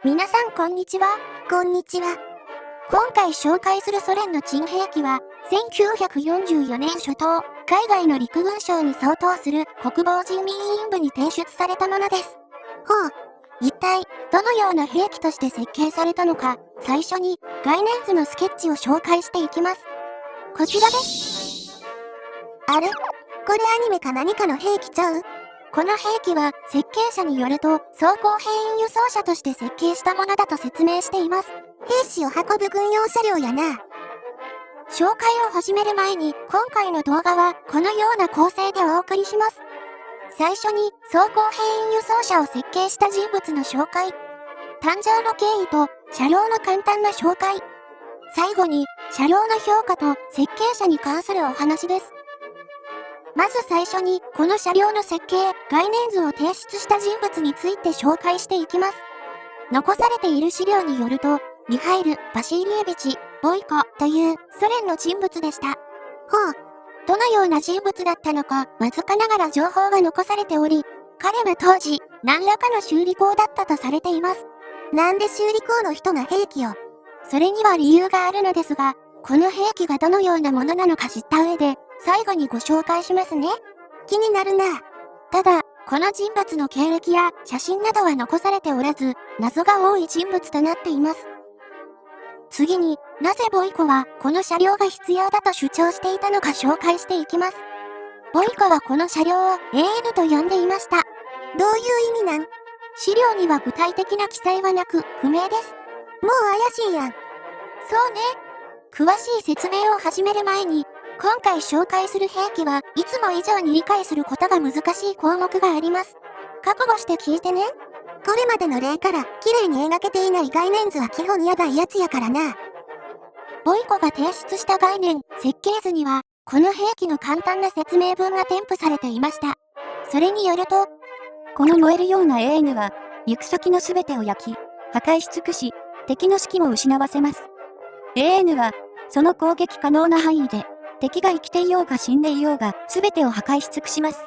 皆さんこんにちは。こんにちは。今回紹介するソ連の珍兵器は、1944年初頭、海外の陸軍省に相当する国防人民委員部に提出されたものです。ほう。一体、どのような兵器として設計されたのか、最初に概念図のスケッチを紹介していきます。こちらです。あれ？これアニメか何かの兵器ちゃう？この兵器は設計者によると装甲兵員輸送車として設計したものだと説明しています。兵士を運ぶ軍用車両やな。紹介を始める前に今回の動画はこのような構成でお送りします。最初に装甲兵員輸送車を設計した人物の紹介。誕生の経緯と車両の簡単な紹介。最後に車両の評価と設計者に関するお話です。まず最初にこの車両の設計、概念図を提出した人物について紹介していきます。残されている資料によると、ミハイル・バシーリエビチ・ボイコというソ連の人物でした。ほう。どのような人物だったのか、わずかながら情報が残されており、彼は当時、何らかの修理工だったとされています。なんで修理工の人が兵器を？それには理由があるのですが、この兵器がどのようなものなのか知った上で、最後にご紹介しますね。気になるな。ただ、この人物の経歴や写真などは残されておらず、謎が多い人物となっています。次になぜボイコはこの車両が必要だと主張していたのか紹介していきます。ボイコはこの車両を AN と呼んでいました。どういう意味なん？資料には具体的な記載はなく不明です。もう怪しいやん。そうね。詳しい説明を始める前に、今回紹介する兵器はいつも以上に理解することが難しい項目があります。覚悟して聞いてね。これまでの例から綺麗に描けていない概念図は基本やばいやつやからな。ボイコが提出した概念、設計図には、この兵器の簡単な説明文が添付されていました。それによると、この燃えるような AN は、行く先のすべてを焼き、破壊し尽くし、敵の士気も失わせます。AN は、その攻撃可能な範囲で、敵が生きていようが死んでいようが、すべてを破壊し尽くします。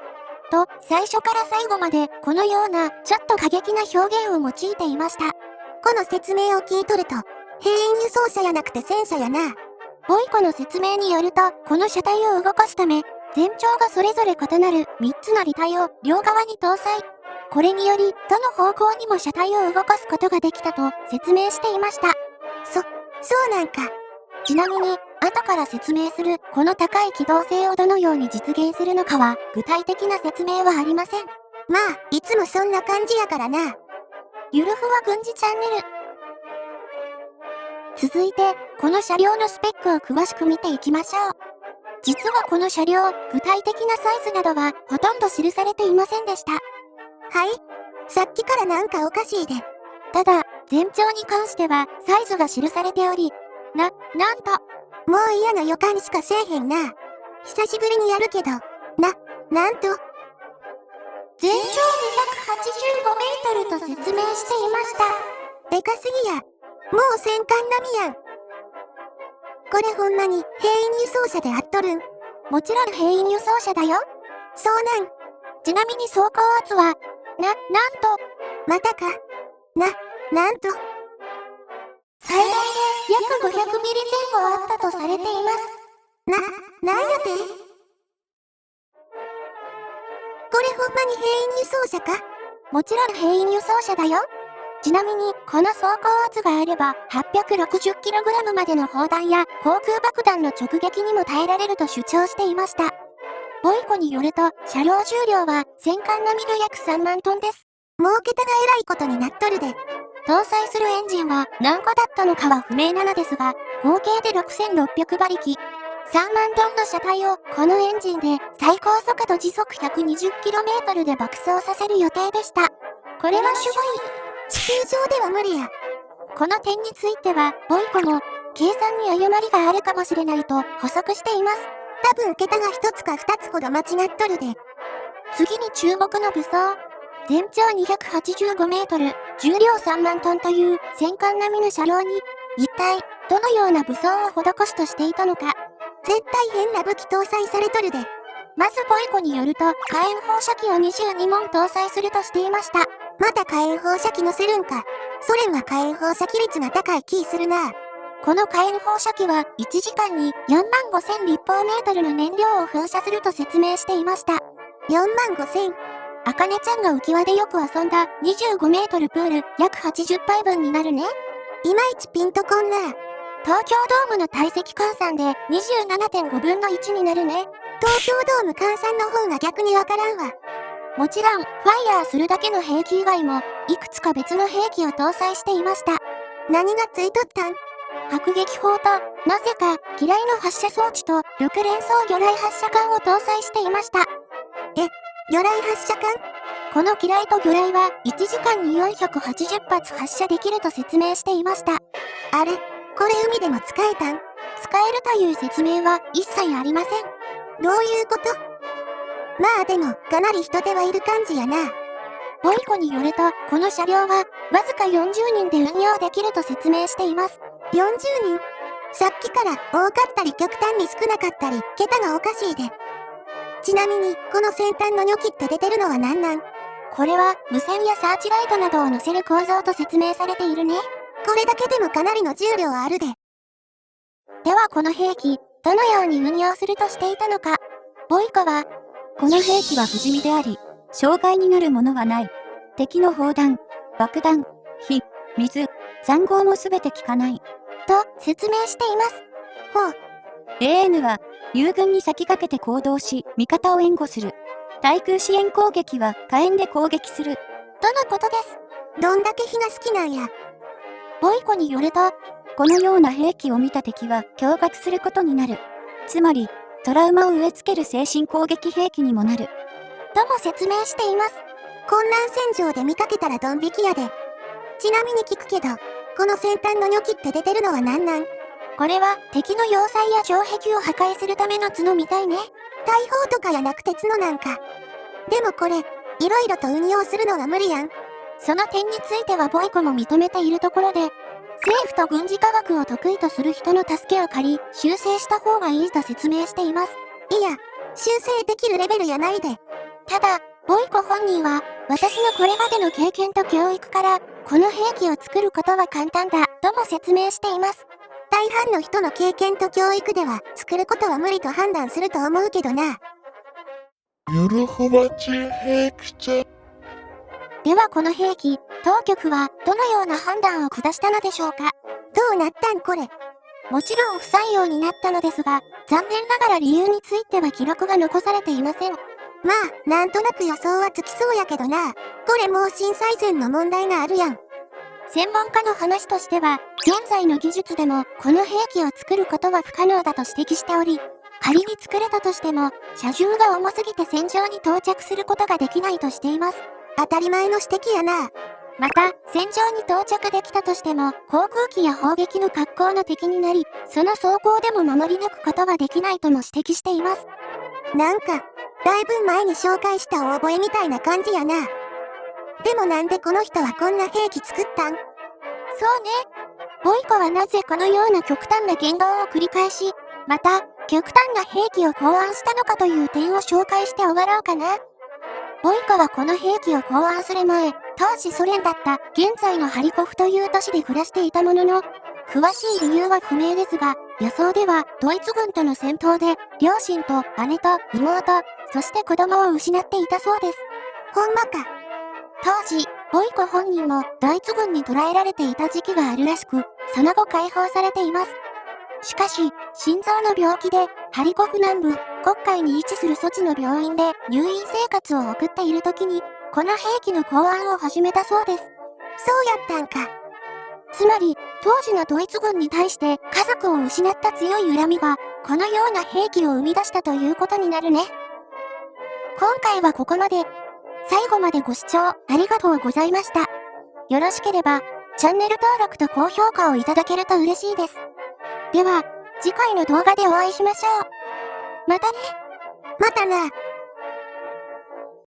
と、最初から最後まで、このような、ちょっと過激な表現を用いていました。この説明を聞いとると、兵員輸送車やなくて戦車やな。ボイコの説明によると、この車体を動かすため、全長がそれぞれ異なる3つの履帯を両側に搭載。これにより、どの方向にも車体を動かすことができたと説明していました。そうなんか。ちなみに、後から説明するこの高い機動性をどのように実現するのかは、具体的な説明はありません。まあ、いつもそんな感じやからな。ゆるふわ軍事チャンネル。続いて、この車両のスペックを詳しく見ていきましょう。実はこの車両、具体的なサイズなどはほとんど記されていませんでした。はい？さっきからなんかおかしいで。ただ、全長に関してはサイズが記されており、なんと、もう嫌な予感しかせえへんな。久しぶりにやるけど、なんと。全長285メートルと説明していました。でかすぎや。もう戦艦並みやん。これほんまに兵員輸送車であっとるん？もちろん兵員輸送車だよ。そうなん。ちなみに走行圧は、なんと、またか。なんと。最大で約500ミリ前後あったとされています。なんやて？これほんまに兵員輸送車か？もちろん兵員輸送車だよ。ちなみに、この走行圧があれば、860kg までの砲弾や航空爆弾の直撃にも耐えられると主張していました。ボイコによると、車両重量は戦艦並みの約3万トンです。もう桁がえらいことになっとるで。搭載するエンジンは何個だったのかは不明なのですが、合計で6600馬力。3万トンの車体をこのエンジンで最高速度時速 120km で爆走させる予定でした。これはすごい。地球上では無理や。この点については、ボイコも計算に誤りがあるかもしれないと補足しています。多分桁が1つか2つほど間違っとるで。次に注目の武装。全長285メートル、重量3万トンという戦艦並みの車両に、一体どのような武装を施しとしていたのか。絶対変な武器搭載されとるで。まずボイコによると、火炎放射器を22門搭載するとしていました。また火炎放射器乗せるんか。ソ連は火炎放射器率が高い気するな。この火炎放射器は1時間に45,000立方メートルの燃料を噴射すると説明していました。45,000。あかねちゃんが浮き輪でよく遊んだ25メートルプール約80杯分になるね。いまいちピンとこんな。東京ドームの体積換算で 27.5 分の1になるね。東京ドーム換算の方が逆にわからんわ。もちろん、ファイヤーするだけの兵器以外も、いくつか別の兵器を搭載していました。何がついとったん？迫撃砲と、なぜか、機雷の発射装置と、6連装魚雷発射管を搭載していました。魚雷発射管？この機雷と魚雷は、1時間に480発発射できると説明していました。あれ、これ海でも使えたん？使えるという説明は一切ありません。どういうこと？まあでも、かなり人手はいる感じやな。ボイコによると、この車両は、わずか40人で運用できると説明しています。40人？さっきから多かったり極端に少なかったり、桁がおかしいで。ちなみに、この先端のニョキって出てるのは何なん？これは、無線やサーチライトなどを乗せる構造と説明されているね。これだけでもかなりの重量あるで。ではこの兵器、どのように運用するとしていたのか。ボイコは、この兵器は不死身であり、障害になるものはない。敵の砲弾、爆弾、火、水、塹壕もすべて効かない。と説明しています。ほう。AN は、友軍に先駆けて行動し、味方を援護する。対空支援攻撃は火炎で攻撃する。とのことです。どんだけ火が好きなんや。ボイコによると、このような兵器を見た敵は驚愕することになる。つまり、トラウマを植え付ける精神攻撃兵器にもなる。とも説明しています。混乱戦場で見かけたらドン引きやで。ちなみに聞くけど、この先端のニョキって出てるのは何なん？これは敵の要塞や城壁を破壊するための角みたいね。大砲とかやなくて角なんか。でもこれ、いろいろと運用するのは無理やん。その点についてはボイコも認めているところで、政府と軍事科学を得意とする人の助けを借り、修正した方がいいと説明しています。いや、修正できるレベルやないで。ただ、ボイコ本人は、私のこれまでの経験と教育から、この兵器を作ることは簡単だ、とも説明しています。大半の人の経験と教育では、作ることは無理と判断すると思うけどな。ではこの兵器、当局はどのような判断を下したのでしょうか。どうなったんこれ。もちろん不採用になったのですが、残念ながら理由については記録が残されていません。まあ、なんとなく予想はつきそうやけどな。これもう震災前の問題があるやん。専門家の話としては、現在の技術でもこの兵器を作ることは不可能だと指摘しており、仮に作れたとしても、車重が重すぎて戦場に到着することができないとしています。当たり前の指摘やな。また、戦場に到着できたとしても、航空機や砲撃の格好の敵になり、その走行でも守り抜くことはできないとも指摘しています。なんか、だいぶ前に紹介した大覚えみたいな感じやな。でもなんでこの人はこんな兵器作ったん？そうね。ボイコはなぜこのような極端な言動を繰り返し、また、極端な兵器を考案したのかという点を紹介して終わろうかな。ボイコはこの兵器を考案する前、当時ソ連だった現在のハリコフという都市で暮らしていたものの、詳しい理由は不明ですが、予想ではドイツ軍との戦闘で、両親と姉と妹、そして子供を失っていたそうです。ほんまか。当時、ボイコ本人もドイツ軍に捕らえられていた時期があるらしく、その後解放されています。しかし、心臓の病気で、ハリコフ南部、黒海に位置する措置の病院で入院生活を送っている時に、この兵器の考案を始めたそうです。そうやったんか。つまり、当時のドイツ軍に対して家族を失った強い恨みが、このような兵器を生み出したということになるね。今回はここまで。最後までご視聴ありがとうございました。よろしければ、チャンネル登録と高評価をいただけると嬉しいです。では、次回の動画でお会いしましょう。またね。またな。